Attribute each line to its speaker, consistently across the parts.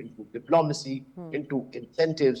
Speaker 1: into diplomacy, into incentives,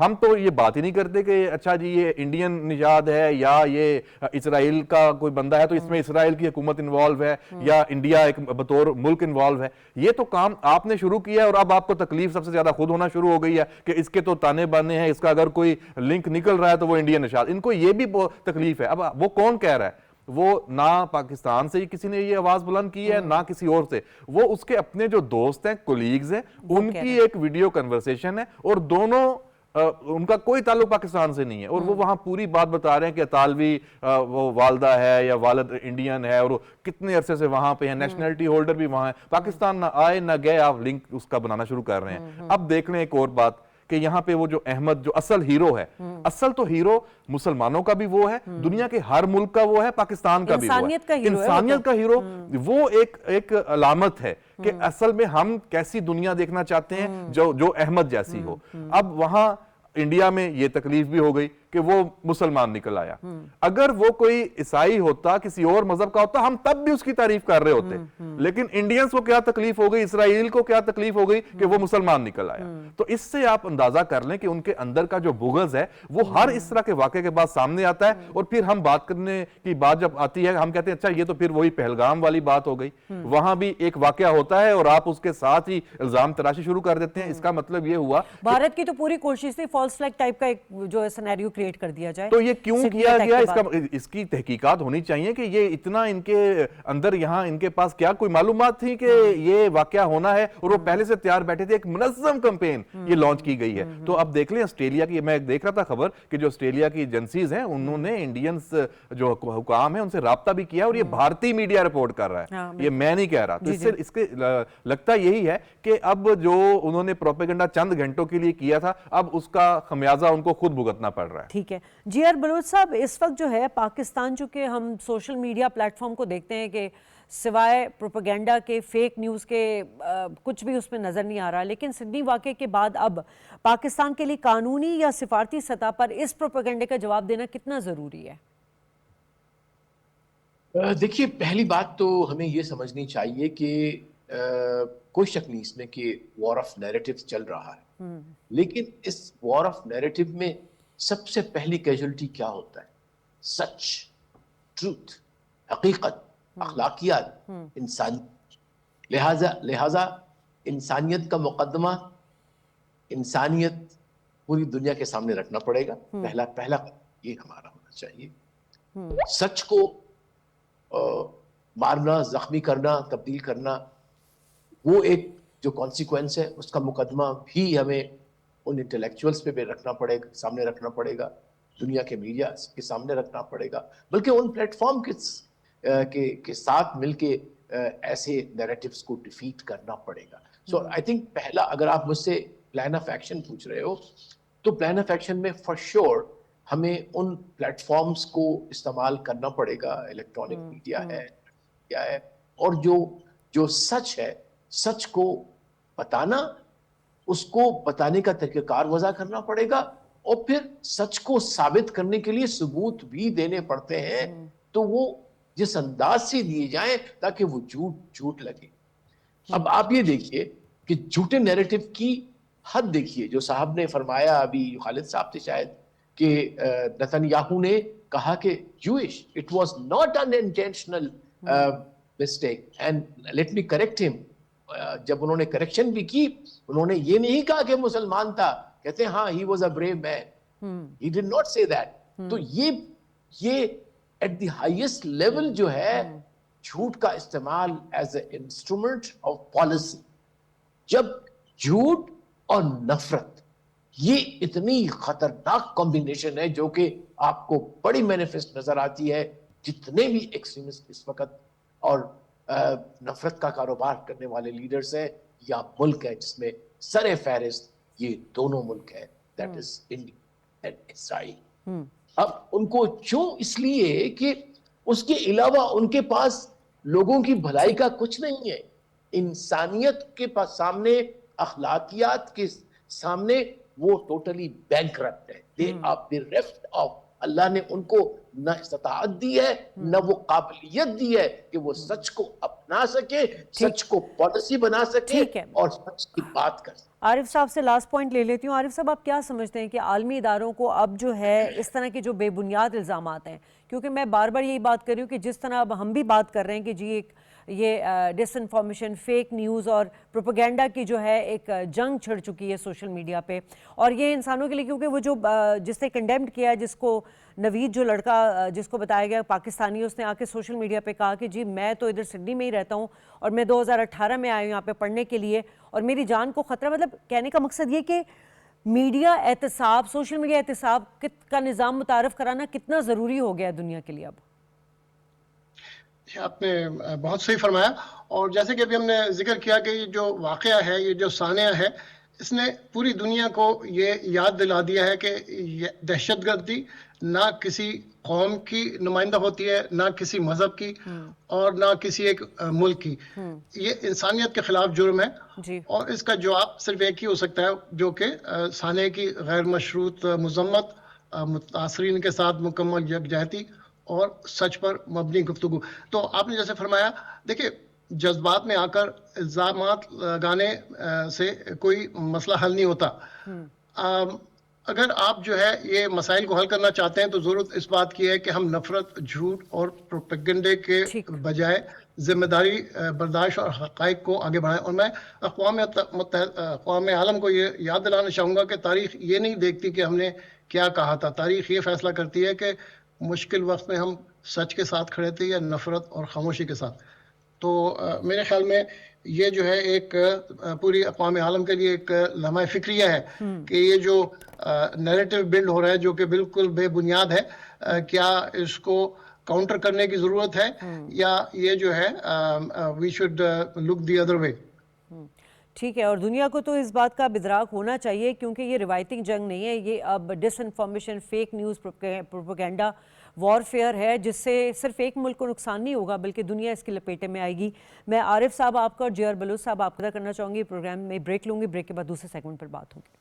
Speaker 2: ہم تو یہ بات ہی نہیں کرتے کہ اچھا جی یہ انڈین نژاد ہے یا یہ اسرائیل کا کوئی بندہ ہے تو اس میں اسرائیل کی حکومت انوالو ہے یا انڈیا ایک بطور ملک انوالو ہے. یہ تو کام آپ نے شروع کیا ہے اور اب آپ کو تکلیف سب سے زیادہ خود ہونا شروع ہو گئی ہے کہ اس کے تو تانے بانے ہیں, اس کا اگر کوئی لنک نکل رہا ہے تو وہ انڈین نژاد. ان کو یہ بھی تکلیف ہے. اب وہ کون کہہ رہا ہے؟ وہ نہ پاکستان سے کسی نے یہ آواز بلند کی ہے نہ کسی اور سے, وہ اس کے اپنے جو دوست ہیں, کولیگز ہیں, ان کی ایک ویڈیو کنورسیشن ہے اور دونوں ان کا کوئی تعلق پاکستان سے نہیں ہے اور وہ وہاں پوری بات بتا رہے ہیں کہ اطالوی وہ والدہ ہے یا والد انڈین ہے اور کتنے عرصے سے وہاں پہ ہیں, نیشنلٹی ہولڈر بھی وہاں ہے, پاکستان نہ آئے نہ گئے, آپ لنک اس کا بنانا شروع کر رہے ہیں. اب دیکھ لیں ایک اور بات کہ یہاں پہ وہ جو احمد جو اصل ہیرو ہے, اصل تو ہیرو مسلمانوں کا بھی وہ ہے, دنیا کے ہر ملک کا وہ ہے, پاکستان کا بھی وہ ہے, انسانیت کا ہیرو. وہ ایک علامت ہے کہ اصل میں ہم کیسی دنیا دیکھنا چاہتے ہیں جو احمد جیسی ہو. اب وہاں انڈیا میں یہ تکلیف بھی ہو گئی کہ وہ مسلمان نکل آیا. اگر وہ کوئی عیسائی ہوتا, کسی اور مذہب کا ہوتا, ہم تب بھی اس کی تعریف کر رہے ہوتے. لیکن انڈینز کو کیا تکلیف ہو گئی, اسرائیل کو کیا تکلیف ہو گئی کہ وہ مسلمان نکل آیا. تو اس سے آپ اندازہ کر لیں کہ ان کے اندر کا جو بغض ہے وہ ہر اس طرح کے واقعے کے بعد سامنے آتا ہے. اور پھر ہم بات کرنے کی بات جب آتی ہے ہم کہتے ہیں اچھا یہ تو پھر وہی پہلگام والی بات ہو گئی, وہاں بھی ایک واقعہ ہوتا ہے اور آپ اس کے ساتھ ہی الزام تراشی شروع کر دیتے ہیں. اس کا مطلب یہ ہوا
Speaker 3: بھارت کی تو پوری کوشش تھی فالس فلیگ ٹائپ کا ایک جو سینیریو کریٹ کر دیا جائے.
Speaker 2: تو یہ کیوں کیا گیا, اس کی تحقیقات ہونی چاہیے کہ یہ اتنا ان کے اندر یہاں ان کے پاس کیا کوئی معلومات تھی کہ یہ واقعہ ہونا ہے اور وہ پہلے سے تیار بیٹھے تھے. ایک منظم کمپین یہ لانچ کی گئی ہے. تو اب دیکھ لیں آسٹریلیا کی, میں دیکھ رہا تھا خبر کہ جو آسٹریلیا کی ایجنسیز ہیں انہوں نے انڈینز جو حکام ہیں ان سے رابطہ بھی کیا اور یہ بھارتی میڈیا رپورٹ کر رہا ہے, یہ میں نہیں کہہ رہا. تو اس کے لگتا یہی ہے کہ اب جو انہوں نے پروپیگنڈا چند گھنٹوں کے لیے کیا تھا اب اس کا خمیازہ ان کو خود بھگتنا پڑ رہا ہے.
Speaker 3: ٹھیک ہے جی آر بلوچ صاحب, اس وقت جو ہے پاکستان چونکہ ہم سوشل میڈیا پلیٹ فارم کو دیکھتے ہیں کہ سوائے پروپیگنڈا کے فیک نیوز کے کچھ بھی اس میں نظر نہیں آ رہا, لیکن سڈنی واقعے کے بعد اب پاکستان کے لیے قانونی یا سفارتی سطح پر اس پروپیگنڈے کا جواب دینا کتنا ضروری ہے؟
Speaker 1: دیکھیے پہلی بات تو ہمیں یہ سمجھنی چاہیے کہ کوئی شک نہیں اس میں کہ وار آف نیریٹو چل رہا ہے, لیکن اس وار آف نیریٹو میں سب سے پہلی کیجولٹی کیا ہوتا ہے؟ سچ, ٹروتھ, حقیقت, اخلاقیات, انسانیت. لہذا انسانیت کا مقدمہ, انسانیت پوری دنیا کے سامنے رکھنا پڑے گا. پہلا یہ ہمارا ہونا چاہیے. سچ کو مارنا, زخمی کرنا, تبدیل کرنا وہ ایک جو کانسیکوینس ہے اس کا مقدمہ بھی ہمیں ان انٹلیکچوئلز پہ بھی رکھنا پڑے گا, سامنے رکھنا پڑے گا, دنیا کے میڈیا کے سامنے رکھنا پڑے گا, بلکہ ان پلیٹ فارم کے ساتھ مل کے ایسے نیریٹیوز کو ڈیفیٹ کرنا پڑے گا. سو آئی تھنک پہلا, اگر آپ مجھ سے پلان آف ایکشن پوچھ رہے ہو تو پلان آف ایکشن میں فار شیور ہمیں ان پلیٹ فارمز کو استعمال کرنا پڑے گا, الیکٹرانک میڈیا ہے, کیا ہے, اور جو سچ ہے سچ کو بتانا, اس کو بتانے کا طریقہ کار وضع کرنا پڑے گا, اور پھر سچ کو ثابت کرنے کے لیے ثبوت بھی دینے پڑتے ہیں. تو وہ جس انداز سے دیے جائیں تاکہ وہ جھوٹ لگے. اب آپ یہ دیکھیے کہ جھوٹے نیریٹو کی حد دیکھیے, جو صاحب نے فرمایا ابھی, خالد صاحب تھے شاید, کہ نتن یاہو نے کہا کہ Jewish, it was not an intentional mistake and let me correct him. جب انہوں نے کریکشن بھی کی انہوں نے یہ نہیں کہا کہ مسلمان تھا, کہتے ہیں ہاں he was a brave man, he did not say that. تو یہ at the highest level جو ہے جھوٹ کا استعمال as an instrument of policy. جب جھوٹ اور نفرت یہ اتنی خطرناک کمبینیشن ہے جو کہ آپ کو بڑی مینیفیسٹ نظر آتی ہے جتنے بھی ایکسٹریمسٹ اس وقت اور نفرت کا کاروبار کرنے والے لیڈرز ہیں یا ملک ہے جس میں سر فہرست یہ دونوں ملک ہیں, that is India and Israel. اب ان کو کیوں؟ اس لیے کہ اس کے علاوہ ان کے پاس لوگوں کی بھلائی کا کچھ نہیں ہے. انسانیت کے پاس سامنے, اخلاقیات کے سامنے وہ ٹوٹلی بینکرپٹ ہے. دے آر bereft of اللہ نے ان کو نہ استطاعت دی ہے نہ وہ قابلیت دی ہے کہ وہ سچ کو اپنا سکے, سچ کو پالیسی بنا سکے اور سچ کی بات کر سکے.
Speaker 3: عارف صاحب سے لاسٹ پوائنٹ لے لیتی ہوں. عارف صاحب, آپ کیا سمجھتے ہیں کہ عالمی اداروں کو اب جو ہے اس طرح کے جو بے بنیاد الزامات ہیں, کیونکہ میں بار بار یہی بات کر رہی ہوں کہ جس طرح اب ہم بھی بات کر رہے ہیں کہ جی ایک یہ ڈس انفارمیشن, فیک نیوز اور پروپیگنڈا کی جو ہے ایک جنگ چھڑ چکی ہے سوشل میڈیا پہ, اور یہ انسانوں کے لیے, کیونکہ وہ جو جس نے کنڈیمڈ کیا ہے, جس کو نوید جو لڑکا جس کو بتایا گیا پاکستانی, اس نے آ کے سوشل میڈیا پہ کہا کہ جی میں تو ادھر سڈنی میں ہی رہتا ہوں اور میں 2018 میں آئی ہوں یہاں پہ پڑھنے کے لیے اور میری جان کو خطرہ. مطلب کہنے کا مقصد یہ کہ میڈیا احتساب, سوشل میڈیا احتساب کا نظام متعارف کرانا کتنا ضروری ہو گیا دنیا کے لیے اب.
Speaker 4: آپ نے بہت صحیح فرمایا, اور جیسے کہ ابھی ہم نے ذکر کیا کہ یہ جو واقعہ ہے, یہ جو سانحہ ہے, اس نے پوری دنیا کو یہ یاد دلا دیا ہے کہ دہشت گردی نہ کسی قوم کی نمائندہ ہوتی ہے, نہ کسی مذہب کی, اور نہ کسی ایک ملک کی. یہ انسانیت کے خلاف جرم ہے, اور اس کا جواب صرف ایک ہی ہو سکتا ہے جو کہ سانحے کی غیر مشروط مذمت, متاثرین کے ساتھ مکمل یکجہتی اور سچ پر مبنی گفتگو. تو آپ نے جیسے فرمایا, دیکھیں جذبات میں آ کر الزامات لگانے سے کوئی مسئلہ حل نہیں ہوتا. اگر آپ جو ہے یہ مسائل کو حل کرنا چاہتے ہیں تو ضرورت اس بات کی ہے کہ ہم نفرت, جھوٹ اور پروپیگنڈے کے بجائے ذمہ داری برداشت اور حقائق کو آگے بڑھائیں. اور میں اقوام عالم کو یہ یاد دلانا چاہوں گا کہ تاریخ یہ نہیں دیکھتی کہ ہم نے کیا کہا تھا, تاریخ یہ فیصلہ کرتی ہے کہ مشکل وقت میں ہم سچ کے ساتھ کھڑے تھے یا نفرت اور خاموشی کے ساتھ. تو میرے خیال میں یہ جو ہے ایک پوری اقوام عالم کے لیے ایک لمحہ فکریہ ہے کہ یہ جو نیریٹو بلڈ ہو رہا ہے جو کہ بالکل بے بنیاد ہے, کیا اس کو کاؤنٹر کرنے کی ضرورت ہے یا یہ جو ہے we should look the other way.
Speaker 3: ٹھیک ہے, اور دنیا کو تو اس بات کا ادراک ہونا چاہیے کیونکہ یہ روایتی جنگ نہیں ہے, یہ اب disinformation, fake news, propaganda warfare ہے, جس سے صرف ایک ملک کو نقصان نہیں ہوگا بلکہ دنیا اس کی لپیٹے میں آئے گی. میں عارف صاحب آپ کا اور جی آر بلوچ صاحب آپ کا کرنا چاہوں گی. پروگرام میں بریک لوں گی, بریک کے بعد دوسرے سیگمنٹ پر بات ہوگی.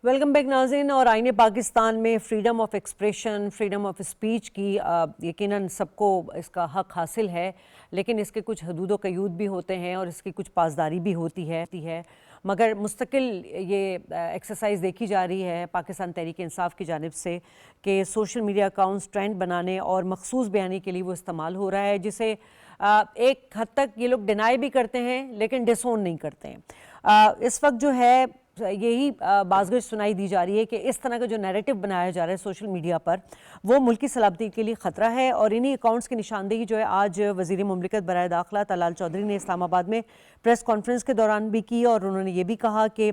Speaker 3: ویلکم بیک ناظرین. اور آئین پاکستان میں freedom of expression, freedom of speech کی یقیناً سب کو اس کا حق حاصل ہے, لیکن اس کے کچھ حدود و قیود بھی ہوتے ہیں اور اس کی کچھ پاسداری بھی ہوتی ہے. مگر مستقل یہ ایکسرسائز دیکھی جا رہی ہے پاکستان تحریک انصاف کی جانب سے کہ سوشل میڈیا اکاؤنٹس ٹرینڈ بنانے اور مخصوص بیانی کے لیے وہ استعمال ہو رہا ہے, جسے ایک حد تک یہ لوگ ڈینائی بھی کرتے ہیں لیکن ڈس اون نہیں کرتے ہیں. اس وقت جو ہے یہی بازگشت سنائی دی جا رہی ہے کہ اس طرح کا جو نیریٹو بنایا جا رہا ہے سوشل میڈیا پر وہ ملکی سلامتی کے لیے خطرہ ہے. اور انہی اکاؤنٹس کی نشاندہی جو ہے آج وزیر مملکت برائے داخلہ طلال چودھری نے اسلام آباد میں پریس کانفرنس کے دوران بھی کی, اور انہوں نے یہ بھی کہا کہ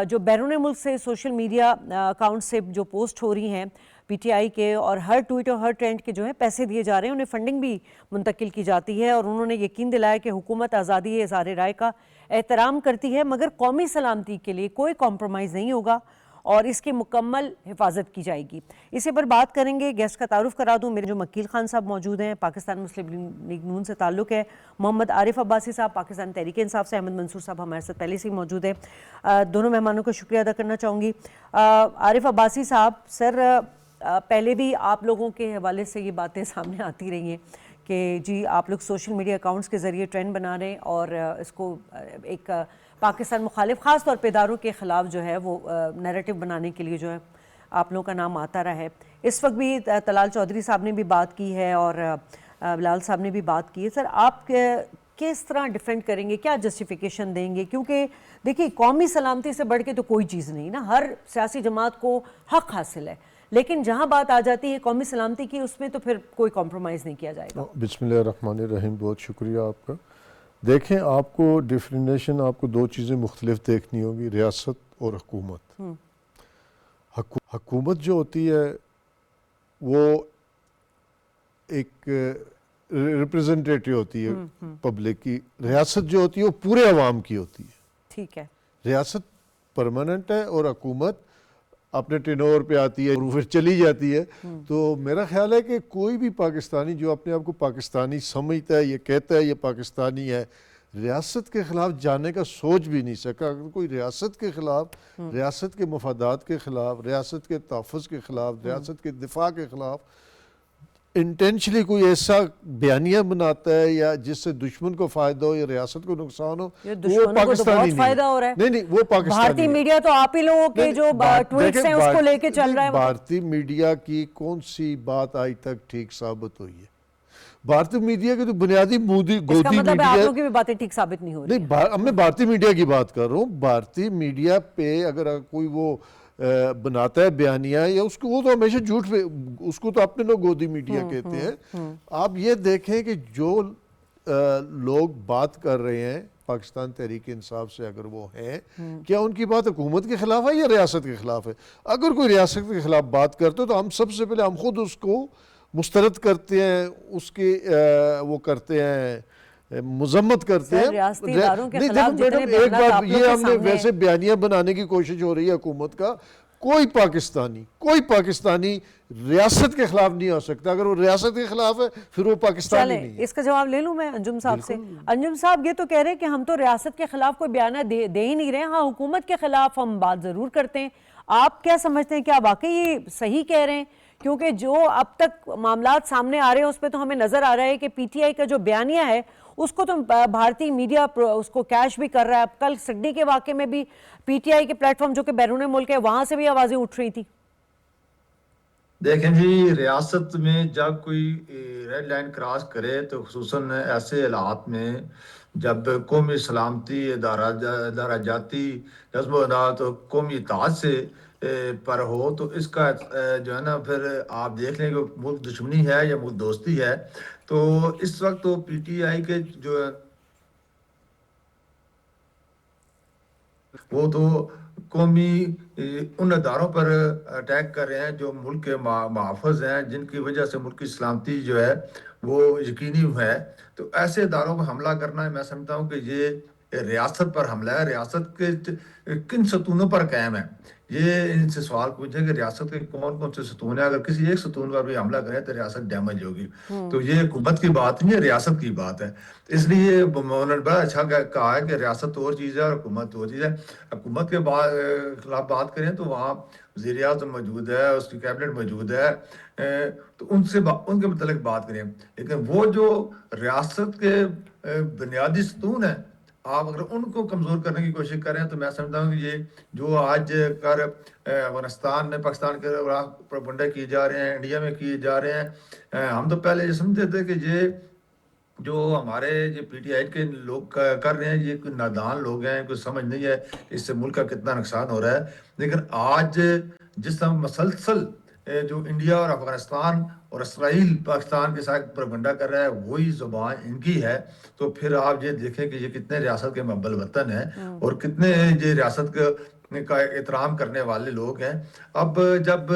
Speaker 3: جو بیرون ملک سے سوشل میڈیا اکاؤنٹ سے جو پوسٹ ہو رہی ہیں پی ٹی آئی کے, اور ہر ٹویٹ اور ہر ٹرینڈ کے جو ہے پیسے دیے جا رہے ہیں, انہیں فنڈنگ بھی منتقل کی جاتی ہے. اور انہوں نے یقین دلایا کہ حکومت آزادی اظہار رائے کا احترام کرتی ہے مگر قومی سلامتی کے لیے کوئی کمپرومائز نہیں ہوگا اور اس کی مکمل حفاظت کی جائے گی. اسی پر بات کریں گے. گیسٹ کا تعارف کرا دوں, میرے جو مکیل خان صاحب موجود ہیں, پاکستان مسلم لیگ نون سے تعلق ہے, محمد عارف عباسی صاحب پاکستان تحریک انصاف سے, احمد منصور صاحب ہمارے ساتھ پہلے سے ہی موجود ہیں. دونوں مہمانوں کا شکریہ ادا کرنا چاہوں گی. عارف عباسی صاحب, سر پہلے بھی آپ لوگوں کے حوالے سے یہ باتیں سامنے آتی رہی ہیں کہ جی آپ لوگ سوشل میڈیا اکاؤنٹس کے ذریعے ٹرینڈ بنا رہے ہیں اور اس کو ایک پاکستان مخالف خاص طور پہ اداروں کے خلاف جو ہے وہ نیریٹو بنانے کے لیے جو ہے آپ لوگوں کا نام آتا رہا ہے. اس وقت بھی طلال چودھری صاحب نے بھی بات کی ہے اور بلال صاحب نے بھی بات کی ہے. سر آپ کس طرح ڈیفینڈ کریں گے, کیا جسٹیفیکیشن دیں گے؟ کیونکہ دیکھیے قومی سلامتی سے بڑھ کے تو کوئی چیز نہیں نا, ہر سیاسی جماعت کو حق حاصل ہے, لیکن جہاں بات آ جاتی ہے قومی سلامتی کی اس میں تو پھر کوئی کمپرومائز نہیں کیا جائے گا.
Speaker 5: بسم اللہ الرحمن الرحیم. بہت شکریہ آپ کا. دیکھیں آپ کو ڈیفینیشن آپ کو دو چیزیں مختلف دیکھنی ہوگی, ریاست اور حکومت. حکومت جو ہوتی ہے وہ ایک ریپرزنٹیٹیو ہوتی ہے پبلک کی, ریاست جو ہوتی ہے وہ پورے عوام کی ہوتی ہے.
Speaker 3: ٹھیک ہے.
Speaker 5: ریاست پرماننٹ ہے اور حکومت اپنے ٹرن اوور پہ آتی ہے اور پھر چلی جاتی ہے. تو میرا خیال ہے کہ کوئی بھی پاکستانی جو اپنے آپ کو پاکستانی سمجھتا ہے، یہ کہتا ہے یہ پاکستانی ہے، ریاست کے خلاف جانے کا سوچ بھی نہیں سکا. اگر کوئی ریاست کے خلاف، ریاست کے مفادات کے خلاف، ریاست کے تحفظ کے خلاف، ریاست کے دفاع کے خلاف انٹینشلی کوئی ایسا بیانیہ بناتا ہے یا جس سے دشمن کو فائدہ ہو یا ریاست کو نقصان ہو،
Speaker 3: یہ
Speaker 5: وہ
Speaker 3: دشمنوں کو تو
Speaker 5: پاکستانی
Speaker 3: بہت
Speaker 5: نہیں
Speaker 3: فائدہ ہو رہا ہے.
Speaker 5: نہیں وہ پاکستانی
Speaker 3: بھارتی
Speaker 5: ہے.
Speaker 3: میڈیا تو آپ ہی لوگوں کے جو ٹویٹس ہیں اس کو لے کے چل رہا ہے.
Speaker 5: بھارتی میڈیا کی کون سی بات آج تک ٹھیک ثابت ہوئی ہے؟ بھارتی میڈیا کی تو بنیادی
Speaker 3: اس کا
Speaker 5: گودی
Speaker 3: مطلب ہے آپ
Speaker 5: میڈیا.
Speaker 3: لوگوں کی بھی باتیں ٹھیک ثابت نہیں ہو رہی.
Speaker 5: نہیں، میں بھارتی میڈیا کی بات کر رہا ہوں. بھارتی میڈیا پہ اگر کوئی وہ بناتا ہے بیانیہ یا اس کو، وہ تو ہمیشہ جھوٹ پہ، اس کو تو اپنے لوگ گودی میڈیا کہتے ہیں. آپ یہ دیکھیں کہ جو لوگ بات کر رہے ہیں پاکستان تحریک انصاف سے، اگر وہ ہیں، کیا ان کی بات حکومت کے خلاف ہے یا ریاست کے خلاف ہے؟ اگر کوئی ریاست کے خلاف بات کرتے تو ہم سب سے پہلے ہم خود اس کو مسترد کرتے ہیں، اس کے وہ کرتے ہیں، مذمت کرتے ہیں.
Speaker 3: ریاستی اداروں کے
Speaker 5: نہیں
Speaker 3: خلاف
Speaker 5: دیکھو
Speaker 3: جتنے
Speaker 5: میڈم، ایک
Speaker 3: بیانات
Speaker 5: بات
Speaker 3: آپ لوگ
Speaker 5: یہ
Speaker 3: کے
Speaker 5: ہم نے
Speaker 3: سامنے
Speaker 5: ویسے بیانیہ بنانے کی کوشش ہو رہی ہے حکومت کا. کوئی پاکستانی ریاست کے خلاف نہیں ہو سکتا. اگر وہ ریاست کے خلاف ہے پھر وہ پاکستانی
Speaker 3: چلیں
Speaker 5: نہیں ہے.
Speaker 3: اس کا جواب لے لوں میں انجم صاحب سے. انجم صاحب یہ تو کہہ رہے ہیں کہ ہم تو ریاست کے خلاف کوئی بیانہ دے ہی نہیں رہے. ہاں، حکومت کے خلاف ہم بات ضرور کرتے ہیں. آپ کیا سمجھتے ہیں، کیا واقعی یہ صحیح کہہ رہے ہیں؟ کیونکہ جو اب تک معاملات سامنے آ رہے ہیں اس پہ تو ہمیں نظر آ رہا ہے کہ پی ٹی آئی کا جو بیانیہ ہے اس کو تو بھارتی میڈیا اس کو کیش بھی کر رہا ہے. اب کل سڈنی کے واقعے میں بھی پی ٹی آئی کے پلیٹ فارم جو کہ بیرون ملک ہے وہاں سے بھی آوازیں اٹھ رہی تھی.
Speaker 6: دیکھیں جی، ریاست میں جب کوئی ریڈ لائن کراس کرے تو خصوصاً ایسے حالات میں جب قومی سلامتی، ادارہ جاتی جذب و عدالت و قومی اتحاد سے پر ہو تو اس کا جو ہے نا پھر آپ دیکھ لیں کہ ملک دشمنی ہے یا ملک دوستی ہے. تو اس وقت تو پی ٹی آئی کے جو وہ تو قومی ان اداروں پر اٹیک کر رہے ہیں جو ملک کے محافظ ہیں، جن کی وجہ سے ملک کی سلامتی جو ہے وہ یقینی ہے. تو ایسے اداروں پر حملہ کرنا، میں سمجھتا ہوں کہ یہ ریاست پر حملہ ہے. ریاست کے کن ستونوں پر قائم ہے؟ یہ ان سے سوال پوچھیں کہ ریاست کے کون سے ستون ہیں. اگر کسی ایک ستون پر بھی حملہ کریں تو ریاست ڈیمیج ہوگی. تو یہ حکومت کی بات نہیں ہے، ریاست کی بات ہے. اس لیے انہوں نے بڑا اچھا کہا ہے کہ ریاست اور چیز ہے اور حکومت اور چیز ہے. حکومت کے خلاف بات کریں تو وہاں وزیر اعظم موجود ہے، اس کی کیبنٹ موجود ہے، تو ان کے متعلق بات کریں. لیکن وہ جو ریاست کے بنیادی ستون ہیں، آپ اگر ان کو کمزور کرنے کی کوشش کریں تو میں سمجھتا ہوں کہ یہ جو آج کر افغانستان میں پاکستان کے پروپیگنڈا کیے جا رہے ہیں، انڈیا میں کیے جا رہے ہیں، ہم تو پہلے یہ سمجھتے تھے کہ یہ جو ہمارے جو پی ٹی آئی کے لوگ کر رہے ہیں یہ کوئی نادان لوگ ہیں، کوئی سمجھ نہیں ہے اس سے ملک کا کتنا نقصان ہو رہا ہے. لیکن آج جس طرح مسلسل جو انڈیا اور افغانستان اور اسرائیل پاکستان کے ساتھ پروپیگنڈا کر رہا ہے وہی زبان ان کی ہے. تو پھر آپ یہ دیکھیں کہ یہ کتنے ریاست کے محب الوطن ہیں اور کتنے یہ ریاست کا احترام کرنے والے لوگ ہیں. اب جب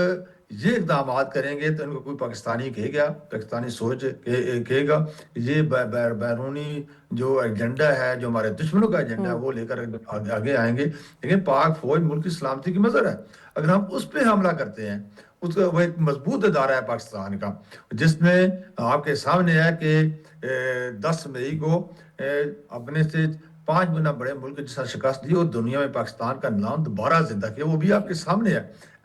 Speaker 6: یہ اقدامات کریں گے تو ان کو کوئی پاکستانی کہے گا، پاکستانی سوچ کہے گا. یہ بیرونی جو ایجنڈا ہے، جو ہمارے دشمنوں کا ایجنڈا ہے، وہ لے کر آگے آئیں گے. لیکن پاک فوج ملک کی سلامتی کی مظہر ہے. اگر ہم اس پہ حملہ کرتے ہیں، اس کا وہ ایک مضبوط ادارہ ہے پاکستان کا، جس میں آپ کے سامنے ہے کہ 10 مئی کو اپنے سے 5 گنا بڑے ملک جس طرح شکست دی اور دنیا میں پاکستان کا نام دوبارہ زندہ کیا، وہ بھی آپ کے سامنے ہے.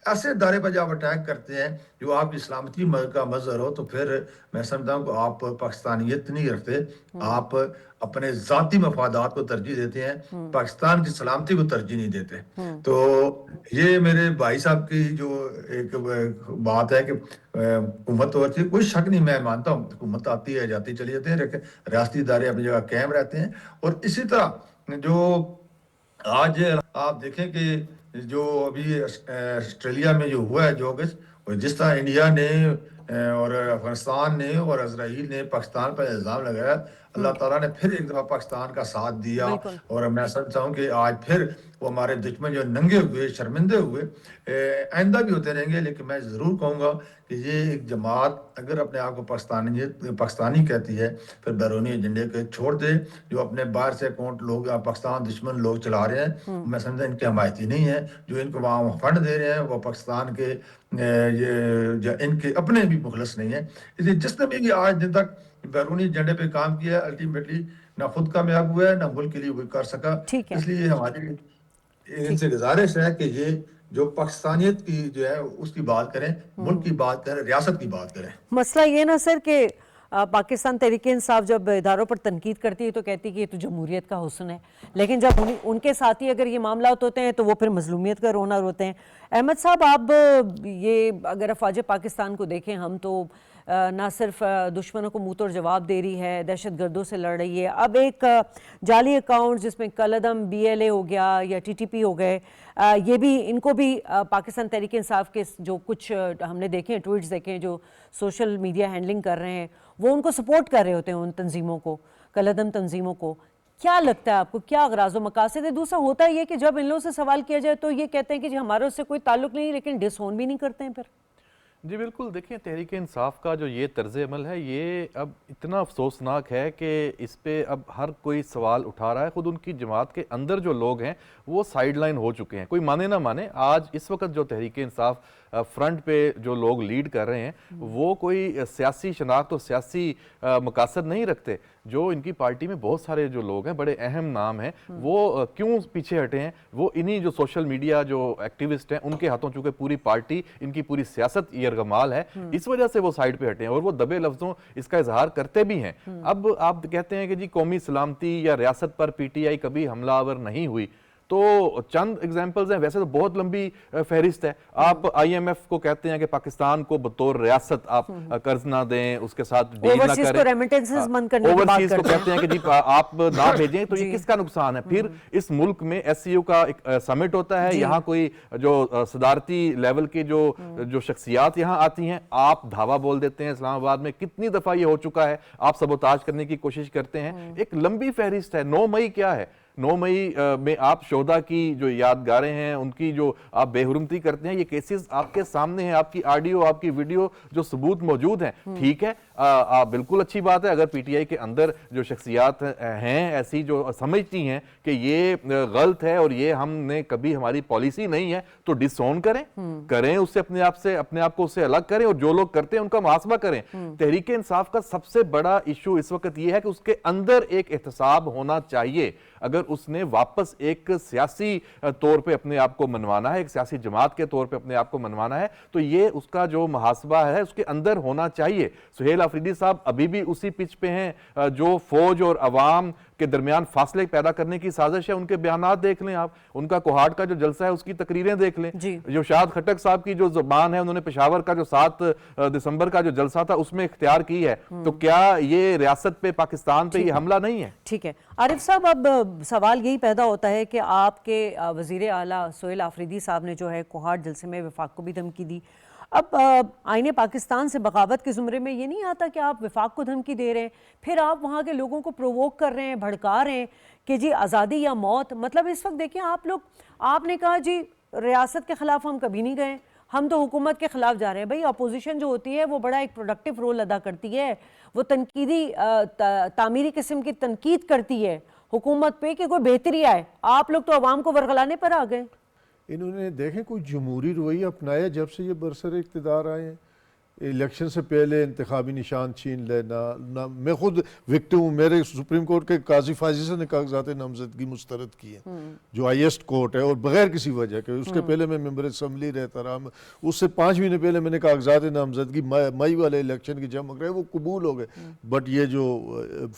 Speaker 6: ایسے ادارے پر جب اٹیک کرتے ہیں جو آپ کی سلامتی کا مظہر ہو تو پھر میں سمجھتا ہوں کہ آپ پاکستانیت نہیں رکھتے، آپ اپنے ذاتی مفادات کو ترجیح دیتے ہیں، پاکستان کی سلامتی کو ترجیح نہیں دیتے. تو یہ میرے بھائی صاحب کی جو ایک بات ہے کہ حکومت اور کوئی شک نہیں، میں مانتا ہوں حکومت آتی ہے جاتی چلی جاتی ہے، ریاستی ادارے اپنی جگہ قائم رہتے ہیں. اور اسی طرح جو آج آپ دیکھیں کہ جو ابھی آسٹریلیا میں جو ہوا ہے، جو جس طرح انڈیا نے اور افغانستان نے اور اسرائیل نے پاکستان پر الزام لگایا، اللہ تعالیٰ نے پھر ایک دفعہ پاکستان کا ساتھ دیا, اور میں سمجھتا ہوں کہ آج پھر وہ ہمارے دشمن جو ننگے ہوئے, شرمندے ہوئے, آئندہ بھی ہوتے رہیں گے. لیکن میں ضرور کہوں گا کہ یہ ایک جماعت اگر اپنے آپ کو پاکستانی کہتی ہے, پھر بیرونی ایجنڈے کو چھوڑ دے. جو اپنے باہر سے اکاؤنٹ لوگ پاکستان دشمن لوگ چلا رہے ہیں, میں سمجھتا ان کی حمایتی نہیں ہے. جو ان کو وہاں فنڈ دے رہے ہیں وہ پاکستان کے ان کے اپنے بھی مخلص نہیں ہیں. اس لیے جس نے بھی آج دن تک بیرونی ایجنڈے پہ کام کیا ہے, الٹیمیٹلی نہ خود کامیاب ہوا ہے نہ ملک کے لیے کوئی کر سکا. اس لیے ہماری ان سے گزارش ہے کہ یہ جو پاکستانیت کی جو ہے اس کی بات کریں, ملک کی بات کریں, ریاست کی بات کریں.
Speaker 3: مسئلہ یہ نا سر کہ پاکستان تحریک انصاف جب اداروں پر تنقید کرتی ہے تو کہتی ہے کہ یہ تو جمہوریت کا حسن ہے, لیکن جب ان کے ساتھی اگر یہ معاملات ہوتے ہیں تو وہ پھر مظلومیت کا رونا روتے ہیں. احمد صاحب, آپ یہ اگر افواج پاکستان کو دیکھیں, ہم تو نہ صرف دشمنوں کو منہ توڑ جواب دے رہی ہے, دہشت گردوں سے لڑ رہی ہے, اب ایک جعلی اکاؤنٹ جس میں کالعدم BLA ہو گیا یا TTP ہو گئے, یہ بھی ان کو بھی پاکستان تحریک انصاف کے جو کچھ ہم نے دیکھے ہیں, ٹویٹس دیکھے ہیں جو سوشل میڈیا ہینڈلنگ کر رہے ہیں, وہ ان کو سپورٹ کر رہے ہوتے ہیں, ان تنظیموں کو, کالعدم تنظیموں کو. کیا لگتا ہے آپ کو, کیا اغراض و مقاصد ہے؟ دوسرا ہوتا ہے یہ کہ جب ان لوگوں سے سوال کیا جائے تو یہ کہتے ہیں کہ جی ہمارا اس سے کوئی تعلق نہیں, لیکن ڈس اون بھی نہیں کرتے ہیں پھر.
Speaker 2: جی بالکل, دیکھیں تحریک انصاف کا جو یہ طرز عمل ہے یہ اب اتنا افسوسناک ہے کہ اس پہ اب ہر کوئی سوال اٹھا رہا ہے. خود ان کی جماعت کے اندر جو لوگ ہیں وہ سائیڈ لائن ہو چکے ہیں, کوئی مانے نہ مانے. آج اس وقت جو تحریک انصاف فرنٹ پہ جو لوگ لیڈ کر رہے ہیں وہ کوئی سیاسی شناخت اور سیاسی مقاصد نہیں رکھتے. جو ان کی پارٹی میں بہت سارے جو لوگ ہیں, بڑے اہم نام ہیں, وہ کیوں پیچھے ہٹے ہیں؟ وہ انہی جو سوشل میڈیا جو ایکٹیوسٹ ہیں ان کے ہاتھوں, چونکہ پوری پارٹی, ان کی پوری سیاست یرغمال ہے, اس وجہ سے وہ سائیڈ پہ ہٹے ہیں اور وہ دبے لفظوں اس کا اظہار کرتے بھی ہیں. اب آپ کہتے ہیں کہ جی قومی سلامتی یا ریاست پر PTI کبھی حملہ آور نہیں ہوئی, تو چند ایگزامپلز ہیں, ویسے تو بہت لمبی فہرست ہے. آپ IMF کو کہتے ہیں کہ پاکستان کو بطور ریاست آپ قرض نہ دیں, اس کے ساتھ ڈیل نہ کریں. اوورسیز کو کہتے ہیں کہ جی آپ نہ بھیجیں, تو یہ کس کا نقصان ہے؟ پھر اس ملک میں SCO کا ایک سمٹ ہوتا ہے, یہاں کوئی جو صدارتی لیول کی جو شخصیات یہاں آتی ہیں, آپ دھاوا بول دیتے ہیں. اسلام آباد میں کتنی دفعہ یہ ہو چکا ہے, آپ سبوتاج کرنے کی کوشش کرتے ہیں. ایک لمبی فہرست ہے. 9 مئی کیا ہے؟ 9 مئی میں آپ شہداء کی جو یادگاریں ہیں ان کی جو آپ بے حرمتی کرتے ہیں, یہ کیسز آپ کے سامنے ہیں, آپ کی آڈیو, آپ کی ویڈیو, جو ثبوت موجود ہیں. ٹھیک ہے, بالکل اچھی بات ہے اگر PTI کے اندر جو شخصیات ہیں ایسی جو سمجھتی ہیں کہ یہ غلط ہے اور یہ ہم نے کبھی ہماری پالیسی نہیں ہے, تو ڈس اون کریں اس سے اپنے آپ کو اس سے الگ کریں, اور جو لوگ کرتے ہیں ان کا محاسبہ کریں. تحریک انصاف کا سب سے بڑا ایشو اس وقت یہ ہے کہ اس کے اندر ایک احتساب ہونا چاہیے. اگر اس نے واپس ایک سیاسی طور پہ اپنے آپ کو منوانا ہے, ایک سیاسی جماعت کے طور پہ اپنے آپ کو منوانا ہے, تو یہ اس کا جو محاسبہ ہے اس کے اندر ہونا چاہیے. سہیل آفریدی صاحب ابھی بھی اسی پچ پہ ہیں, جو فوج اور عوام کے درمیان فاصلے پیدا کرنے کی سازش ہے. ان کے بیانات دیکھ لیں آپ, ان کا کوہاٹ کا جو جلسہ ہے اس کی تقریریں دیکھ لیں. جو شاد خٹک صاحب کی جو زبان ہے, انہوں نے پشاور کا جو 7 دسمبر کا جو جلسہ تھا اس میں اختیار کی ہے, تو کیا یہ ریاست پہ, پاکستان پہ یہ حملہ نہیں ہے؟
Speaker 3: ٹھیک ہے عارف صاحب, اب سوال یہی پیدا ہوتا ہے کہ آپ کے وزیر اعلیٰ سہیل آفریدی صاحب نے جو ہے کوہاٹ جلسے میں وفاق کو بھی دھمکی دی. اب آئین پاکستان سے بغاوت کے زمرے میں یہ نہیں آتا کہ آپ وفاق کو دھمکی دے رہے ہیں, پھر آپ وہاں کے لوگوں کو پرووک کر رہے ہیں, بھڑکا رہے ہیں کہ جی آزادی یا موت. مطلب اس وقت دیکھیں آپ نے کہا جی ریاست کے خلاف ہم کبھی نہیں گئے, ہم تو حکومت کے خلاف جا رہے ہیں. بھئی اپوزیشن جو ہوتی ہے وہ بڑا ایک پروڈکٹیو رول ادا کرتی ہے, وہ تنقیدی تعمیری قسم کی تنقید کرتی ہے حکومت پہ کہ کوئی بہتری آئے. آپ لوگ تو عوام کو ورغلانے پر آ گئے.
Speaker 5: انہوں نے دیکھیں کوئی جمہوری رویہ اپنایا جب سے یہ برسر اقتدار آئے ہیں. الیکشن سے پہلے انتخابی نشان چھین لینا. میں خود وکٹم ہوں, میرے سپریم کورٹ کے قاضی فاضل سے نے کاغذات نامزدگی مسترد کی ہیں, جو ہائیسٹ کورٹ ہے, اور بغیر کسی وجہ کے. اس کے پہلے میں ممبر اسمبلی رہتا رہا, اس سے 5 مہینے پہلے میں نے کاغذات نامزدگی مئی والے الیکشن کی جمع کرے, وہ قبول ہو گئے. بٹ یہ جو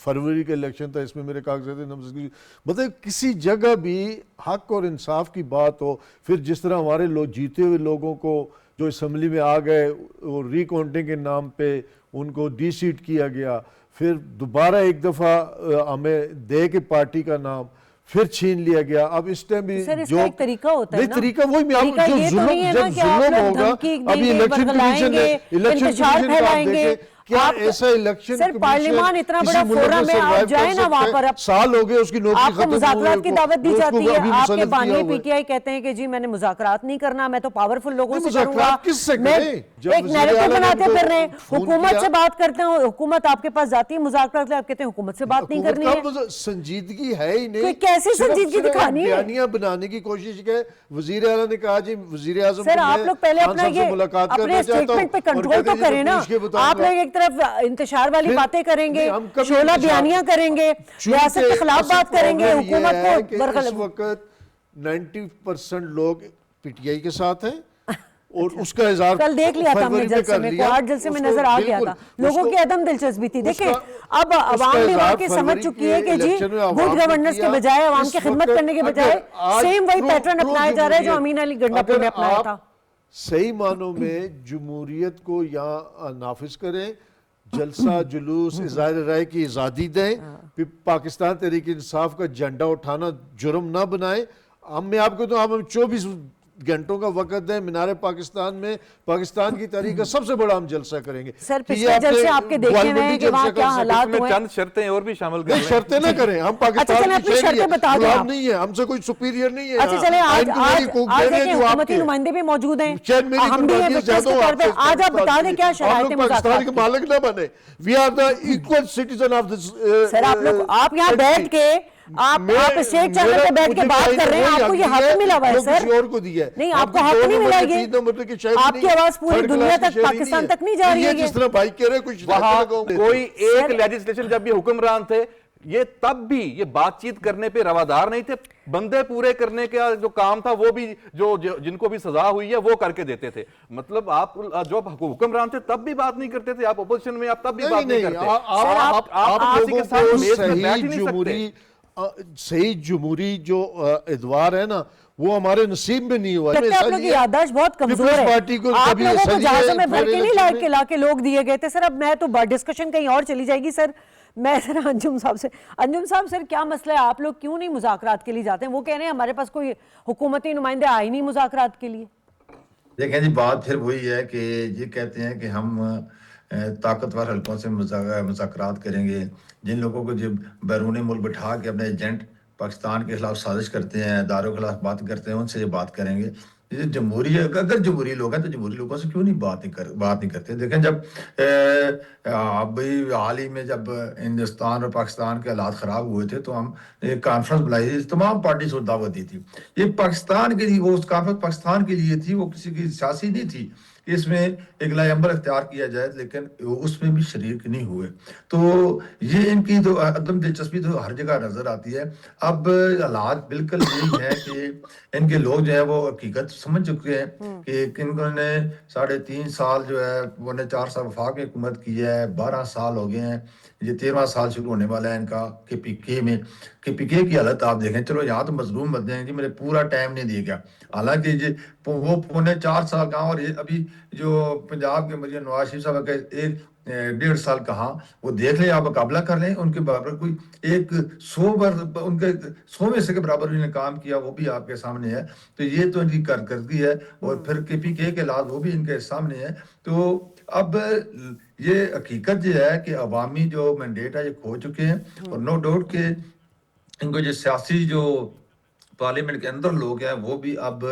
Speaker 5: فروری کا الیکشن تھا اس میں میرے کاغذات نامزدگی, مطلب کسی جگہ بھی حق اور انصاف کی بات ہو. پھر جس طرح ہمارے لوگ جیتے ہوئے لوگوں کو جو اسمبلی میں آ گئے اور ری کاؤنٹنگ کے نام پہ ان کو ڈی سیٹ کیا گیا, پھر دوبارہ ایک دفعہ ہمیں دے کے پارٹی کا نام پھر چھین لیا گیا. اب اس ٹائم بھی
Speaker 3: جو ایک طریقہ ہوتا ہے نا,
Speaker 5: طریقہ وہی میں جو ظلم ہوگا, ابھی الیکشن کمیشن کا آپ دیکھیں, کیا
Speaker 3: آپ
Speaker 5: ایسا الیکشن
Speaker 3: سر پارلیمان اتنا بڑا فورم ہے, آپ جائیں نا وہاں پر, اب
Speaker 5: سال ہو گئے اس کی نوکری
Speaker 3: آپ کو
Speaker 5: ختم ہوئے
Speaker 3: مذاکرات کی دعوت دی
Speaker 5: وہ اس کو
Speaker 3: جاتی ہے,
Speaker 5: ابھی
Speaker 3: آپ کے
Speaker 5: مسلط
Speaker 3: بانی
Speaker 5: کیا ہوا
Speaker 3: پی
Speaker 5: ہے.
Speaker 3: ٹی آئی کہتے ہیں کہ جی میں نے مذاکرات نہیں کرنا, میں تو پاورفل لوگوں سے کروں گا,
Speaker 5: مذاکرات کس سے
Speaker 3: میں
Speaker 5: کریں؟ جب
Speaker 3: ایک
Speaker 5: وزیر
Speaker 3: نیریٹو
Speaker 5: اعلیٰ نے
Speaker 3: بناتے
Speaker 5: ان کو
Speaker 3: پھر رہے ہیں,
Speaker 5: فون
Speaker 3: حکومت
Speaker 5: کیا.
Speaker 3: سے بات کرتے ہیں, حکومت آپ کے پاس جاتی ہے مذاکرات کے, آپ کہتے ہیں حکومت سے بات نہیں کرنی ہے.
Speaker 5: سنجیدگی ہے ہی نہیں,
Speaker 3: کوئی کیسی سنجیدگی دکھانی ہے؟
Speaker 5: بیانیاں بنانے کی کوشش کی. وزیر اعلیٰ نے کہا جی وزیر اعظم
Speaker 3: سر آپ لوگ پہلے اپنا یہ اپنے اسٹیٹمنٹ پہ کنٹرول تو کریں نا, آپ لوگ ایک طرف انتشار والی باتیں کریں گے, شعلہ بیانیاں کریں گے, ریاست کے خلاف بات کریں گے, حکومت کو
Speaker 5: اس وقت 90% لوگ پی ٹی آئی کے ساتھ ہیں اور اس کا اظہار
Speaker 3: کل دیکھ لیا تھا ہم نے جلسے میں, 8 جلسے میں نظر آ گیا تھا, لوگوں کی عدم دلچسپی تھی. دیکھیں اب عوام بھی واقعی سمجھ چکی ہے کہ جی گڈ گورننس کے بجائے, عوام کی خدمت کرنے کے بجائے سیم وہی پیٹرن اپنایا جا رہا ہے جو امین علی گنڈا نے اپنایا تھا.
Speaker 5: صحیح معنوں میں جمہوریت کو یہاں نافذ کریں, جلسہ جلوس اظہار رائے کی آزادی دیں, پھر پاکستان تحریک انصاف کا جھنڈا اٹھانا جرم نہ بنائیں. میں آپ کو تو ہم 24 گھنٹوں کا وقت دیں, مینار پاکستان میں پاکستان کی تاریخ کا سب سے بڑا ہم جلسہ کریں گے.
Speaker 3: سر پچھلے جلسے آپ کے دیکھے ہوئے ہیں کہ وہاں کیا حالات ہوئے,
Speaker 2: چند شرطیں اور بھی شامل کریں.
Speaker 5: شرطیں نہ کریں, ہم پاکستان کی شرطیں بتا دیں, ہم نہیں ہیں, ہم سے کوئی سپیریئر نہیں ہے.
Speaker 3: اچھا چلیں آج دیکھیں حکومتی نمائندے بھی موجود ہیں, ہم بھی ہیں وٹنس کے طور پہ, آج آپ بتا دیں کیا شرائط
Speaker 5: پاکستان کے مالک نہ بنے. We are the equal citizen of this.
Speaker 3: Sir آپ یہاں بیٹھ کے آپ اسٹیٹ چینل پہ بیٹھ کے بات کر رہے ہیں, آپ کو یہ حق ملا ہوا ہے سر,
Speaker 5: کسی اور کو دیا ہے
Speaker 3: نہیں آپ کو حق نہیں ملا یہ, آپ کی آواز پوری دنیا تک پاکستان تک نہیں جا رہی ہے.
Speaker 5: جس طرح بھائی کہہ رہے کچھ
Speaker 2: وہاں کوئی ایک لیجسلیشن جب یہ حکمران تھے یہ تب بھی یہ بات چیت کرنے پہ روادار نہیں تھے, بندے پورے کرنے کا جو کام تھا وہ بھی جو جن کو بھی سزا ہوئی ہے وہ کر کے دیتے تھے. مطلب آپ جو حکمران تھے تب بھی بات نہیں کرتے تھے, آپ اپوزیشن میں آپ تب بھی بات نہیں کرتے.
Speaker 5: آپ لوگوں کو صحیح جمہوری جو ادوار ہے نا وہ ہمارے نصیب میں نہیں ہوا.
Speaker 3: آپ لوگ کی یادداشت بہت کمزور ہے, آپ لوگوں کو جہازوں میں بھر کے نہیں لا کے لوگ دیے گئے تھے. سر اب میں تو ڈسکشن کہیں اور چلی جائے گی سر. میں سر انجم صاحب سر کیا مسئلہ ہے, آپ لوگ کیوں نہیں مذاکرات کے لیے جاتے ہیں؟ وہ کہہ رہے ہیں ہمارے پاس کوئی حکومتی نمائندے آئے نہیں مذاکرات کے لیے.
Speaker 6: دیکھیں جی بات پھر وہی ہے کہ یہ کہتے ہیں کہ ہم طاقتور حلقوں سے مذاکرات کریں گے. جن لوگوں کو جب بیرون ملک بٹھا کے اپنے ایجنٹ پاکستان کے خلاف سازش کرتے ہیں, اداروں کے خلاف بات کرتے ہیں, ان سے یہ بات کریں گے. جمہوری اگر جمہوری لوگ ہیں تو جمہوری لوگوں سے کیوں نہیں بات نہیں کرتے. دیکھیں جب ابھی حال ہی میں جب ہندوستان اور پاکستان کے حالات خراب ہوئے تھے تو ہم ایک کانفرنس بلائی تھی, تمام پارٹیز کو دعوت دی تھی. یہ پاکستان کے لیے, وہ اس کانفرنس پاکستان کے لیے تھی, وہ کسی کی سیاسی نہیں تھی کہ اس میں ایک لائے عمل اختیار کیا جائے, لیکن اس میں بھی شریک نہیں ہوئے. تو یہ ان کی تو عدم دلچسپی تو ہر جگہ نظر آتی ہے. اب حالات بالکل یہی ہے کہ ان کے لوگ جو ہے وہ حقیقت سمجھ چکے ہیں کہ انہوں نے 3.5 سال جو ہے وہ نے 4 سال وفاق میں حکومت کی ہے, 12 سال ہو گئے ہیں, یہ 13واں سال شروع ہونے والا ہے ان کا کے پی کے میں. کے پی کے کی حالت آپ دیکھیں, چلو یہاں تو مظلوم بندے ہیں جی, میرے پورا ٹائم نہیں دیا گیا, حالانکہ وہ 4.25 سال کہاں, اور ابھی جو پنجاب کے مجھے نواز شریف صاحب کا 1.5 سال کہاں, وہ دیکھ لیں, آپ مقابلہ کر لیں, ان کے برابر کوئی 100 بار ان کے 100 میں سے کے برابر انہوں نے کام کیا, وہ بھی آپ کے سامنے ہے. تو یہ تو ان کی کارکردگی ہے, اور پھر کے پی کے حالات وہ بھی ان کے سامنے ہے. تو اب یہ حقیقت یہ ہے کہ عوامی جو مینڈیٹ ہے یہ کھو چکے ہیں, اور نو ڈاؤٹ کہ ان کو جو سیاسی جو پارلیمنٹ کے اندر لوگ ہیں وہ بھی اب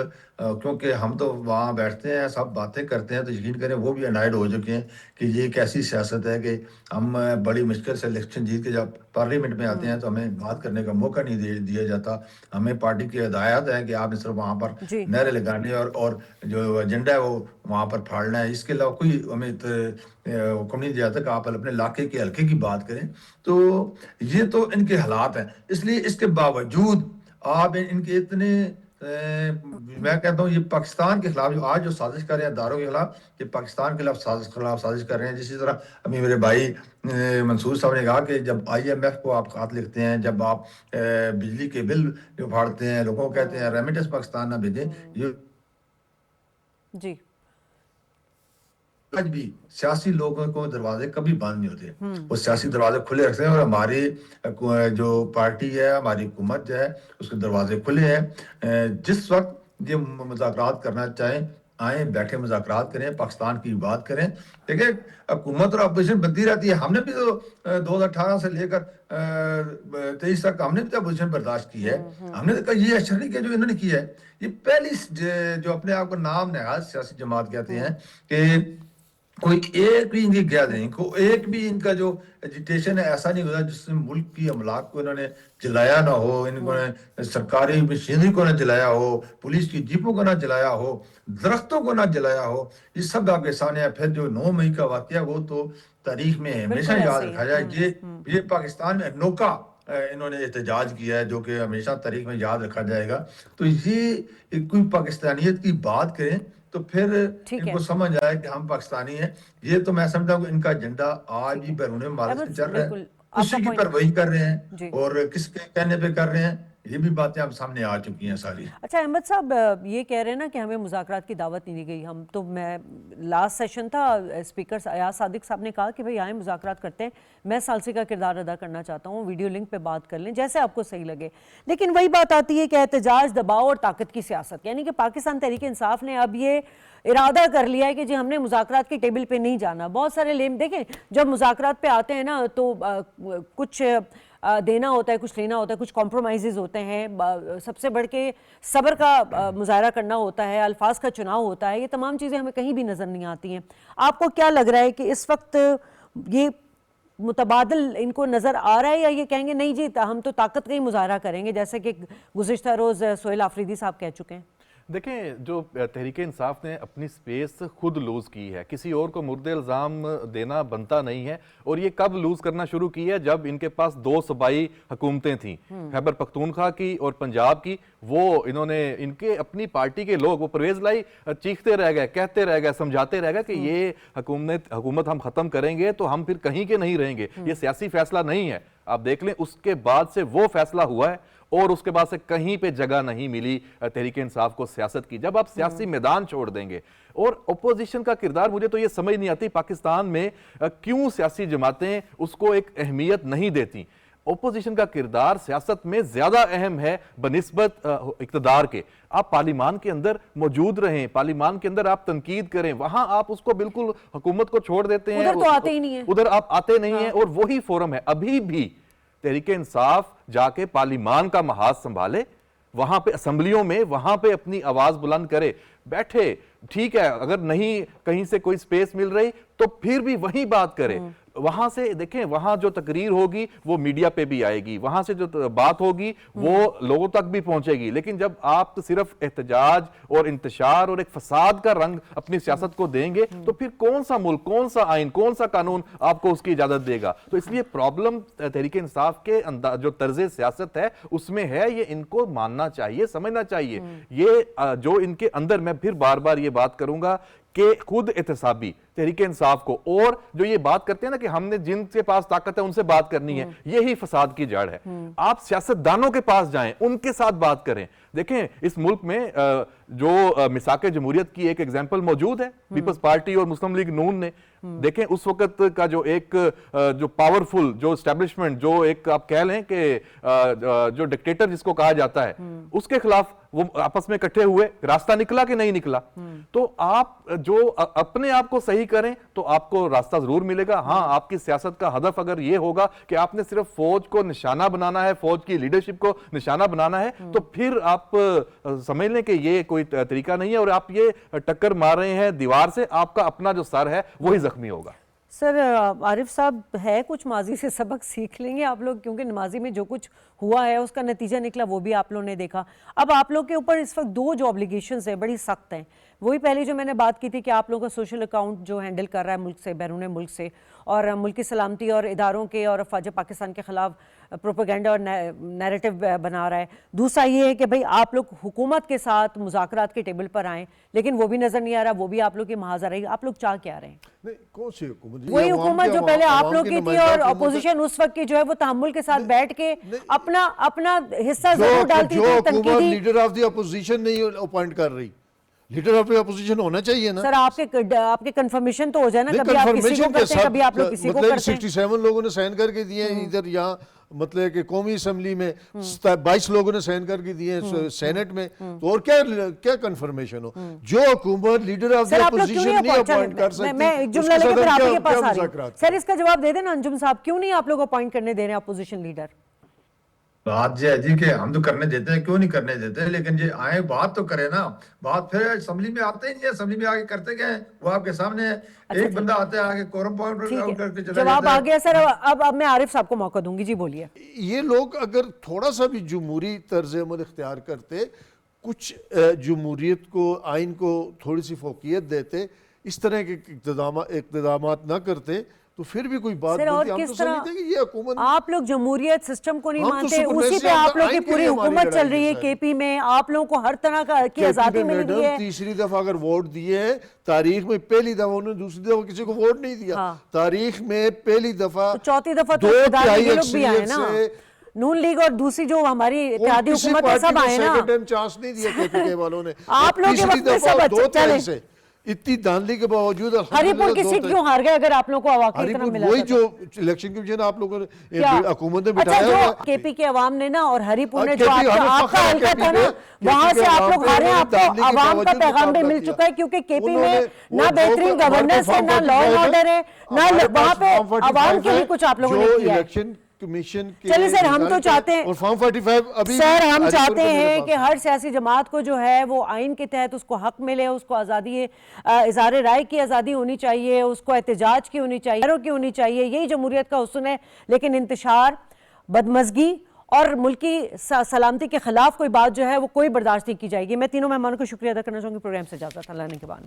Speaker 6: کیونکہ ہم تو وہاں بیٹھتے ہیں, سب باتیں کرتے ہیں, تو یقین کریں وہ بھی انائڈ ہو چکے ہیں کہ یہ ایک ایسی سیاست ہے کہ ہم بڑی مشکل سے الیکشن جیت کے جب پارلیمنٹ میں آتے ہیں تو ہمیں بات کرنے کا موقع نہیں دیا جاتا. ہمیں پارٹی کی ہدایت ہے کہ آپ نے صرف وہاں پر نعرے لگانے اور جو ایجنڈا ہے وہ وہاں پر پھاڑنا ہے, اس کے علاوہ کوئی ہمیں حکم نہیں دیا جاتا کہ آپ اپنے علاقے کے حلقے کی بات کریں. تو یہ تو ان کے حالات ہیں. اس لیے اس کے باوجود آپ ان کے اتنے میں کہتا ہوں یہ پاکستان کے خلاف جو آج جو سازش کر رہے ہیں اداروں کے خلاف, یہ پاکستان کے خلاف سازش کر رہے ہیں. جسی طرح ابھی میرے بھائی منصور صاحب نے کہا کہ جب IMF کو آپ خط لکھتے ہیں, جب آپ بجلی کے بل جو پھاڑتے ہیں, لوگوں کو کہتے ہیں ریمیٹنس پاکستان نہ بھیجیں, یہ
Speaker 3: جی
Speaker 6: آج بھی سیاسی لوگوں کو دروازے کبھی بند نہیں ہوتے, وہ سیاسی دروازے کھلے رکھتے ہیں. اور ہماری جو پارٹی ہے, ہماری حکومت جو ہے, اس کے دروازے کھلے ہیں. جس وقت یہ مذاکرات کرنا چاہیں آئیں بیٹھے مذاکرات کریں پاکستان کی بات کریں. دیکھیں حکومت اور اپوزیشن بنتی رہتی ہے. ہم نے بھی تو 2018 سے لے کر 23 تک ہم نے بھی تو اپوزیشن برداشت کی ہے. ہم نے تو کہا یہ اشر نہیں کیا جو انہوں نے کیا ہے. یہ پہلی جو اپنے آپ کو نام نہاد سیاسی جماعت کہتے ہیں کہ کوئی ایک بھی ان کی گیا نہیں, کوئی ایک بھی ان کا جو ایجیٹیشن ہے ایسا نہیں ہوتا جس نے ملک کی املاک کو انہوں نے جلایا نہ ہو, ان کو نے سرکاری مشینری کو نہ جلایا ہو, پولیس کی جیپوں کو نہ جلایا ہو, درختوں کو نہ جلایا ہو. یہ سب آپ کے سامنے ہے. پھر جو 9 مئی کا واقعہ وہ تو تاریخ میں ہمیشہ یاد رکھا جائے. یہ پاکستان میں انوکھا انہوں نے احتجاج کیا ہے جو کہ ہمیشہ تاریخ میں یاد رکھا جائے گا. تو یہ کوئی پاکستانیت کی بات کریں تو پھر ان کو سمجھ آئے کہ ہم پاکستانی ہیں. یہ تو میں سمجھتا ہوں کہ ان کا ایجنڈا آج بھی بیرون ممالک سے چل رہا ہے, اسی کی پیروی کر رہے ہیں اور کس کے کہنے پہ کر رہے ہیں. یہ بھی باتیں اب سامنے آ چکی ہیں ساری.
Speaker 3: اچھا احمد صاحب یہ کہہ رہے ہیں نا کہ ہمیں مذاکرات کی دعوت نہیں دی گئی. ہم تو میں لاسٹ سیشن تھا, اسپیکر ایاز صادق صاحب نے کہا کہ بھئی آئیں مذاکرات کرتے ہیں, میں ثالثی کا کردار ادا کرنا چاہتا ہوں, ویڈیو لنک پہ بات کر لیں جیسے آپ کو صحیح لگے. لیکن وہی بات آتی ہے کہ احتجاج, دباؤ اور طاقت کی سیاست, یعنی کہ پاکستان تحریک انصاف نے اب یہ ارادہ کر لیا ہے کہ جی ہم نے مذاکرات کی ٹیبل پہ نہیں جانا. بہت سارے لیم دیکھیں جب مذاکرات پہ آتے ہیں نا تو کچھ دینا ہوتا ہے, کچھ لینا ہوتا ہے, کچھ کمپرومائزز ہوتے ہیں, سب سے بڑھ کے صبر کا مظاہرہ کرنا ہوتا ہے, الفاظ کا چناؤ ہوتا ہے. یہ تمام چیزیں ہمیں کہیں بھی نظر نہیں آتی ہیں. آپ کو کیا لگ رہا ہے کہ اس وقت یہ متبادل ان کو نظر آ رہا ہے یا یہ کہیں گے نہیں جی ہم تو طاقت کا ہی مظاہرہ کریں گے جیسے کہ گزشتہ روز سہیل آفریدی صاحب کہہ چکے ہیں؟
Speaker 2: دیکھیں جو تحریک انصاف نے اپنی سپیس خود لوز کی ہے, کسی اور کو مرد الزام دینا بنتا نہیں ہے. اور یہ کب لوز کرنا شروع کی ہے؟ جب ان کے پاس 2 صوبائی حکومتیں تھیں, خیبر پختونخوا کی اور پنجاب کی. وہ انہوں نے ان کے اپنی پارٹی کے لوگ, وہ پرویز لائی چیختے رہ گئے, کہتے رہ گئے, سمجھاتے رہ گئے کہ یہ حکومت ہم ختم کریں گے تو ہم پھر کہیں کے نہیں رہیں گے, یہ سیاسی فیصلہ نہیں ہے. آپ دیکھ لیں اس کے بعد سے وہ فیصلہ ہوا ہے اور اس کے بعد سے کہیں پہ جگہ نہیں ملی تحریک انصاف کو سیاست کی. جب آپ سیاسی میدان چھوڑ دیں گے, اور اپوزیشن کا کردار مجھے تو یہ سمجھ نہیں آتی پاکستان میں کیوں سیاسی جماعتیں اس کو ایک اہمیت نہیں دیتی. اپوزیشن کا کردار سیاست میں زیادہ اہم ہے بنسبت اقتدار کے. آپ پارلیمان کے اندر موجود رہیں, پارلیمان کے اندر آپ تنقید کریں, وہاں آپ اس کو بالکل حکومت کو چھوڑ دیتے ہیں,
Speaker 3: ادھر تو آتے ہی نہیں ہیں,
Speaker 2: ادھر آپ آتے نہیں ہیں. اور وہی فورم ہے ابھی بھی تحریک انصاف جا کے پارلیمان کا محاذ سنبھالے, وہاں پہ اسمبلیوں میں وہاں پہ اپنی آواز بلند کرے, بیٹھے. ٹھیک ہے اگر نہیں کہیں سے کوئی سپیس مل رہی تو پھر بھی وہی بات کرے. وہاں سے دیکھیں وہاں جو تقریر ہوگی وہ میڈیا پہ بھی آئے گی, وہاں سے جو بات ہوگی وہ لوگوں تک بھی پہنچے گی. لیکن جب آپ صرف احتجاج اور انتشار اور ایک فساد کا رنگ اپنی سیاست کو دیں گے تو پھر کون سا ملک, کون سا آئین, کون سا قانون آپ کو اس کی اجازت دے گا؟ تو اس لیے پرابلم تحریک انصاف کے جو طرز سیاست ہے اس میں ہے. یہ ان کو ماننا چاہیے, سمجھنا چاہیے. یہ جو ان کے اندر, میں پھر بار بار یہ بات کروں گا کہ خود احتسابی تحریک انصاف کو, اور جو یہ بات کرتے ہیں نا کہ ہم نے جن کے پاس طاقت ہے ان سے بات کرنی ہے, یہی فساد کی جڑ ہے. آپ سیاستدانوں کے پاس جائیں, ان کے ساتھ بات کریں. دیکھیں اس ملک میں جو میثاق جمہوریت کی ایک ایگزامپل موجود ہے, پیپلز پارٹی اور مسلم لیگ نون نے. دیکھیں اس وقت کا جو ایک جو پاورفل جو اسٹیبلشمنٹ, جو ایک آپ کہہ لیں کہ جو ڈکٹیٹر جس کو کہا جاتا ہے, اس کے خلاف وہ آپس میں اکٹھے ہوئے. راستہ نکلا کہ نہیں نکلا؟ تو آپ جو اپنے آپ کو صحیح کریں تو آپ کو راستہ ضرور ملے گا. ہاں آپ کی سیاست کا ہدف اگر یہ ہوگا کہ آپ نے صرف فوج کو نشانہ بنانا ہے, فوج کی لیڈرشپ کو نشانہ بنانا ہے, تو پھر آپ سمجھ لیں کہ یہ کوئی طریقہ نہیں ہے اور آپ یہ ٹکر مار رہے ہیں دیوار سے. آپ کا اپنا جو سر ہے وہی زخمی ہوگا.
Speaker 3: سر عارف صاحب, ہے کچھ ماضی سے سبق سیکھ لیں گے آپ لوگ؟ کیونکہ ماضی میں جو کچھ ہوا ہے اس کا نتیجہ نکلا وہ بھی آپ لوگوں نے دیکھا. اب آپ لوگ کے اوپر اس وقت 2 جو اوبلیگیشنز ہیں بڑی سخت ہیں. وہی پہلی جو میں نے بات کی تھی کہ آپ لوگوں کا سوشل اکاؤنٹ جو ہینڈل کر رہا ہے ملک سے, بیرون ملک سے, اور ملک کی سلامتی اور اداروں کے اور افواج پاکستان کے خلاف پروپیگنڈا اور نیریٹو بنا رہا ہے. دوسرا یہ ہے کہ بھئی آپ لوگ حکومت کے ساتھ مذاکرات کے ٹیبل پر آئیں, لیکن وہ بھی نظر نہیں آ رہا, وہ بھی آپ لوگ کی محاذ آ رہی ہے. آپ لوگ چاہ کیا رہے ہیں؟
Speaker 5: نہیں, کون سی حکومت؟
Speaker 3: وہی حکومت جو پہلے آپ لوگ کی تھی, اور اپوزیشن اس وقت کی جو ہے وہ تحمل کے ساتھ بیٹھ کے اپنا حصہ ضرور ڈالتی تھی تنقیدی.
Speaker 5: لیڈر آف دی اپوزیشن نہیں اپوائنٹ کر رہی, لیڈر آف دی اپوزیشن ہونا چاہیے نا.
Speaker 3: سر آپ کے کنفرمیشن تو ہو جائے نا, کبھی آپ کسی کو کرتے ہیں کبھی آپ لوگ کسی کو کرتے ہیں.
Speaker 5: 67 لوگوں نے سائن کر کے دیے ادھر یہاں مطلب کہ قومی اسمبلی میں 22 لوگوں نے سائن کر کے دیے سینٹ میں، تو اور کیا کنفرمیشن ہو؟ جو حکومت لیڈر آف دی اپوزیشن نہیں اپوائنٹ کر سکتی،
Speaker 3: میں ایک جملہ لے کے پھر آپ کے پاس آ رہی ہوں سر، اس کا جواب دے دیں نا انجم صاحب، کیوں نہیں آپ لوگ اپوائنٹ کرنے دے رہے ہیں اپوزیشن لیڈر؟
Speaker 6: بات یہ ہے جی کہ ہم تو کرنے دیتے ہیں، کیوں نہیں کرنے دیتے، لیکن یہ آئے بات تو کرے نا، بات پھر اسمبلی میں آتے ہی نہیں ہے، اسمبلی میں آگے کرتے گئے وہ آپ کے سامنے ہے، ایک بندہ آتا ہے آگے کورم پوائنٹ آؤٹ کر کے چلا جاتا ہے۔
Speaker 3: جواب آ گیا سر، اب میں عارف صاحب کو موقع دوں گی، جی بولیے۔
Speaker 5: یہ لوگ اگر تھوڑا سا بھی جمہوری طرز عمل اختیار کرتے، کچھ جمہوریت کو، آئین کو تھوڑی سی فوقیت دیتے، اس طرح کے اقتدامات نہ کرتے، تو پھر بھی کوئی بات
Speaker 3: سر اور
Speaker 5: بنتی۔ ہم
Speaker 3: کس
Speaker 5: تو
Speaker 3: طرح
Speaker 5: سمجھتے ہیں کہ یہ حکومت،
Speaker 3: آپ لوگ جمہوریت سسٹم کو نہیں
Speaker 5: ہم تو
Speaker 3: مانتے، اسی پہ
Speaker 5: سپریسی
Speaker 3: آپ لوگوں کی
Speaker 5: آئین کے
Speaker 3: پوری
Speaker 5: لیے ہماری
Speaker 3: حکومت چل
Speaker 5: لڑائی
Speaker 3: رہی ہے
Speaker 5: ہے
Speaker 3: کے پی میں، آپ لوگوں کو ہر طرح کی آزادی مل رہی ہے۔
Speaker 5: تیسری دفعہ اگر ووٹ دیے ہیں تاریخ میں، پہلی دفعہ انہوں نے دوسری دفعہ کسی کو ووٹ نہیں دیا، تاریخ میں پہلی دفعہ،
Speaker 3: چوتھی دفعہ تو اقتدار میں یہ لوگ بھی آئے نا، نون لیگ اور دوسری جو ہماری اتحادی حکومت ہے سب آئے نا،
Speaker 5: سیکنڈ ٹائم چانس نہیں دیا کے پی کے والوں نے،
Speaker 3: آپ لوگ کے وقت میں سب اچھے چلے،
Speaker 5: اتنی دھاندلی کے باوجود
Speaker 3: ہری پور کی سیٹ کیوں ہار گئے اگر آپ لوگوں کو واقعی اتنا ملا؟
Speaker 5: وہی جو الیکشن کمیشن آپ لوگوں نے حکومت نے
Speaker 3: اچھا،
Speaker 5: بٹھایا
Speaker 3: جو کے پی کے عوام نے نا اور ہری پور نے جو آپ کا حلقہ تھا نا، وہاں سے آپ لوگ ہارے ہیں، آپ کو عوام کا پیغام بھی مل چکا ہے، کیونکہ کے پی میں نہ بہترین گورننس ہے، نہ لا اینڈ آرڈر ہے، نہ وہاں پہ عوام کے لیے کچھ آپ لوگوں نے کیا ہے۔ چلیے سر، ہم تو چاہتے ہیں، سر ہم چاہتے ہیں کہ ہر سیاسی جماعت کو جو ہے وہ آئین کے تحت اس کو حق ملے، اس کو آزادی، اظہار رائے کی آزادی ہونی چاہیے، اس کو احتجاج کی ہونی چاہیے، یہی جمہوریت کا حسن ہے۔ لیکن انتشار، بدمزگی اور ملکی سلامتی کے خلاف کوئی بات جو ہے وہ کوئی برداشت نہیں کی جائے گی۔ میں تینوں مہمانوں کو شکریہ ادا کرنا چاہوں گی، پروگرام سے اجازت، اللہ کے بعد۔